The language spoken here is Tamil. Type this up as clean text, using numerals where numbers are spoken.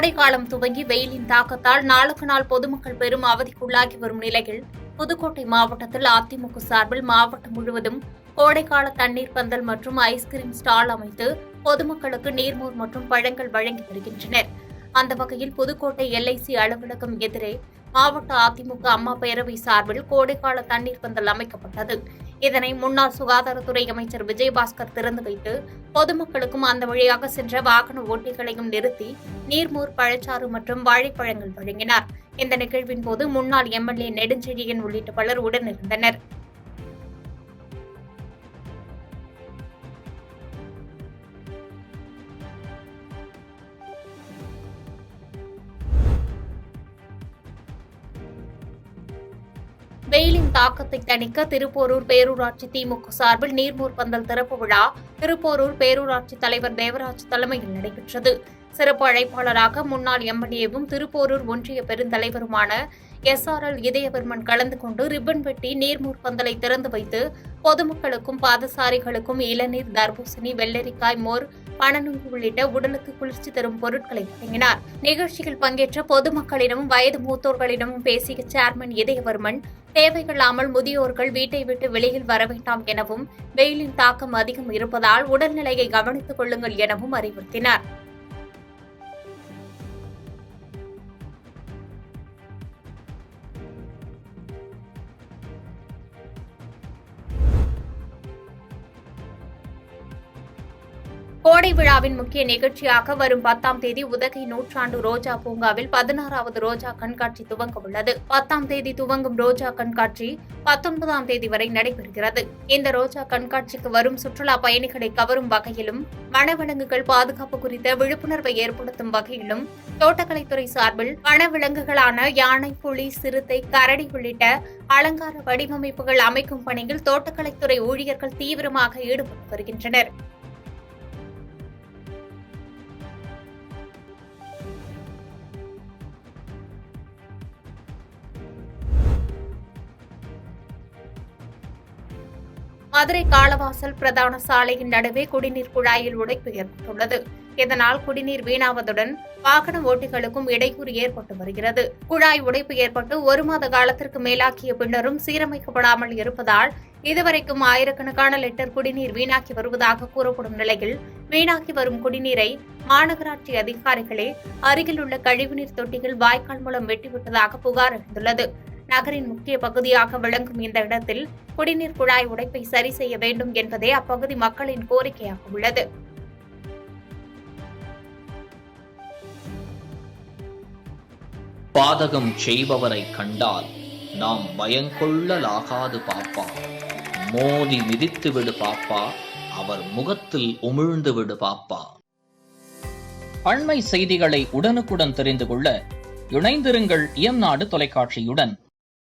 கோடை காலம் துவங்கி வெயிலின் தாக்கத்தால் நாளுக்கு நாள் பொதுமக்கள் பெரும் அவதிக்குள்ளாகி வரும் நிலையில் புதுக்கோட்டை மாவட்டத்தில் அதிமுக சார்பில் மாவட்டம் முழுவதும் கோடைக்கால தண்ணீர் பந்தல் மற்றும் ஐஸ்கிரீம் ஸ்டால் அமைத்து பொதுமக்களுக்கு நீர்மோர் மற்றும் பழங்கள் வழங்கி வருகின்றனர். அந்த வகையில் புதுக்கோட்டை LIC அலுவலகம் எதிரே மாவட்ட அதிமுக அம்மா பேரவை சார்பில் கோடைக்கால தண்ணீர் பந்தல் அமைக்கப்பட்டது. இதனை முன்னாள் சுகாதாரத்துறை அமைச்சர் விஜயபாஸ்கர் திறந்து வைத்து பொதுமக்களுக்கும் அந்த வழியாக சென்ற வாகன ஓட்டிகளையும் நிறுத்தி நீர்மோர், பழச்சாறு மற்றும் வாழைப்பழங்கள் வழங்கினார். இந்த நிகழ்வின் போது முன்னாள் MLA நெடுஞ்செழியன் உள்ளிட்ட பலர் உடனிருந்தனர். வெயிலின் தாக்கத்தை தணிக்க திருப்போரூர் பேரூராட்சி திமுக சார்பில் நீர்மோர் பந்தல் திறப்பு விழா திருப்போரூர் பேரூராட்சி தலைவர் தேவராஜ் தலைமையில் நடைபெற்றது. சிறப்பு அழைப்பாளராக முன்னாள் MLA-வும் திருப்போரூர் ஒன்றிய பெருந்தலைவருமான SRL இதயவர்மன் கலந்து கொண்டு ரிப்பன் வெட்டி நீர்மோர் பந்தலை திறந்து வைத்து பொதுமக்களுக்கும் பாதசாரிகளுக்கும் இளநீர், தர்பூசணி, வெள்ளரிக்காய், மோர், பனநுங்கு உள்ளிட்ட உடலுக்கு குளிர்ச்சி தரும் பொருட்களை வழங்கினார். நிகழ்ச்சியில் பங்கேற்ற பொதுமக்களிடமும் வயது மூத்தோர்களிடமும் பேசிய சேர்மன் இதயவர்மன், தேவையில்லாமல் முதியோர்கள் வீட்டை விட்டு வெளியில் வர வேண்டாம் எனவும், வெயிலின் தாக்கம் அதிகம் இருப்பதால் உடல்நிலையை கவனித்துக் கொள்ளுங்கள் எனவும் அறிவுறுத்தினார். கோடை விழாவின் முக்கிய நிகழ்ச்சியாக வரும் 10ஆம் தேதி உதகை நூற்றாண்டு ரோஜா பூங்காவில் 16வது ரோஜா கண்காட்சி துவங்க உள்ளது. 10ஆம் தேதி துவங்கும் ரோஜா கண்காட்சி 19ஆம் தேதி வரை நடைபெறுகிறது. இந்த ரோஜா கண்காட்சிக்கு வரும் சுற்றுலா பயணிகளை கவரும் வகையிலும், வனவிலங்குகள் பாதுகாப்பு குறித்த விழிப்புணர்வை ஏற்படுத்தும் வகையிலும் தோட்டக்கலைத்துறை சார்பில் வனவிலங்குகளான யானை, புலி, சிறுத்தை, கரடி உள்ளிட்ட அலங்கார வடிவமைப்புகள் அமைக்கும் பணியில் தோட்டக்கலைத்துறை ஊழியர்கள் தீவிரமாக ஈடுபட்டு வருகின்றனர். மதுரை காளவாசல் பிரதான சாலையின் நடுவே குடிநீர் குழாயில் உடைப்பு ஏற்பட்டுள்ளது. இதனால் குடிநீர் வீணாவதுடன் வாகன ஓட்டிகளுக்கும் இடையூறு ஏற்பட்டு வருகிறது. குழாய் உடைப்பு ஏற்பட்டு 1 மாத காலத்திற்கு மேலாக்கிய பின்னரும் சீரமைக்கப்படாமல் இருப்பதால் இதுவரைக்கும் ஆயிரக்கணக்கான லிட்டர் குடிநீர் வீணாக்கி வருவதாக கூறப்படும் நிலையில், வீணாக்கி வரும் குடிநீரை மாநகராட்சி அதிகாரிகளே அருகில் உள்ள கழிவுநீர் தொட்டிகள் வாய்க்கால் மூலம் வெட்டிவிட்டதாக புகார் எழுந்துள்ளது. நகரின் முக்கிய பகுதியாக விளங்கும் இந்த இடத்தில் குடிநீர் குழாய் உடைப்பை சரி செய்ய வேண்டும் என்பதே அப்பகுதி மக்களின் கோரிக்கையாக உள்ளது. பாதகம் செய்பவரை கண்டால் நாம் பயங்கொள்ளலாகாது பாப்பா, மோதி மிதித்து விடு பாப்பா, அவர் முகத்தில் உமிழ்ந்து விடு பாப்பா. அண்மை செய்திகளை உடனுக்குடன் தெரிந்து கொள்ள இணைந்திருங்கள் இயம்நாடு தொலைக்காட்சியுடன்.